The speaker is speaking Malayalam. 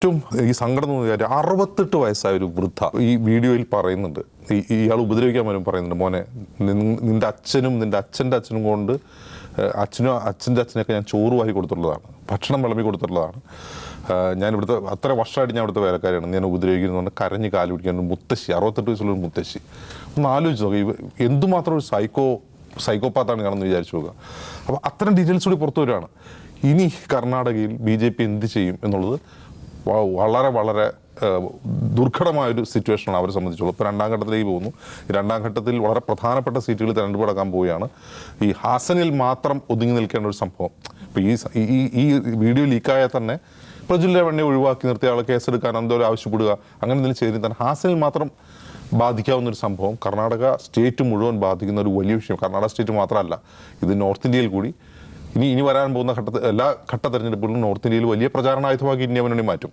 ഏറ്റവും ഈ സങ്കടം എന്ന് പറഞ്ഞാൽ 68 വയസ്സായ ഒരു വൃദ്ധ ഈ വീഡിയോയിൽ പറയുന്നുണ്ട്, ഇയാൾ ഉപദ്രവിക്കാൻ വരും പറയുന്നുണ്ട്, മോനെ നിൻ്റെ അച്ഛനും നിൻ്റെ അച്ഛൻ്റെ അച്ഛനും കൊണ്ട് അച്ഛൻ്റെ അച്ഛനൊക്കെ ഞാൻ ചോറ് വാരി കൊടുത്തിട്ടുള്ളതാണ്, ഭക്ഷണം വിളമ്പി കൊടുത്തിട്ടുള്ളതാണ്. ഞാൻ ഇവിടുത്തെ അത്ര വർഷമായിട്ട് ഞാൻ ഇവിടുത്തെ വേലക്കാരിയാണ്, ഞാൻ ഉപദ്രവിക്കുന്നതുകൊണ്ട് കരഞ്ഞ് കാല് പിടിക്കാൻ മുത്തശ്ശി, 68 വയസ്സുള്ളൊരു മുത്തശ്ശി. ഒന്ന് ആലോചിച്ച് നോക്കുക, എന്തുമാത്രം ഒരു സൈക്കോപാത്താണ് കാണുമെന്ന് വിചാരിച്ചു നോക്കുക. അപ്പോൾ അത്തരം ഡീറ്റെയിൽസ് കൂടി പുറത്തു വരികയാണ്. ഇനി കർണാടകയിൽ BJP എന്ത് ചെയ്യും എന്നുള്ളത് വളരെ വളരെ ദുർഘടമായൊരു സിറ്റുവേഷനാണ് അവരെ സംബന്ധിച്ചുള്ളത്. ഇപ്പോൾ രണ്ടാം ഘട്ടത്തിലേക്ക് പോകുന്നു. രണ്ടാം ഘട്ടത്തിൽ വളരെ പ്രധാനപ്പെട്ട സീറ്റുകൾ തിരഞ്ഞെടുപ്പ് നടക്കാൻ പോവുകയാണ്. ഈ ഹാസനിൽ മാത്രം ഒതുങ്ങി നിൽക്കേണ്ട ഒരു സംഭവം. ഇപ്പോൾ ഈ വീഡിയോ ലീക്കായാൽ തന്നെ പ്രജ്വൽ രേവണ്ണയെ ഒഴിവാക്കി നിർത്തിയ ആളെ കേസെടുക്കാൻ എന്തോ ആവശ്യപ്പെടുക, അങ്ങനെ എന്തെങ്കിലും ചെയ്തിട്ട് തന്നെ ഹാസനിൽ മാത്രം ബാധിക്കാവുന്നൊരു സംഭവം കർണാടക സ്റ്റേറ്റ് മുഴുവൻ ബാധിക്കുന്ന ഒരു വലിയ വിഷയം. കർണാടക സ്റ്റേറ്റ് മാത്രമല്ല, ഇത് നോർത്ത് ഇന്ത്യയിൽ കൂടി ഇനി വരാൻ പോകുന്ന എല്ലാ ഘട്ട തെരഞ്ഞെടുപ്പുകളും നോർത്ത് ഇന്ത്യയിൽ വലിയ പ്രചാരണായുധമാക്കി ഇന്ത്യ മുന്നണി മാറ്റും.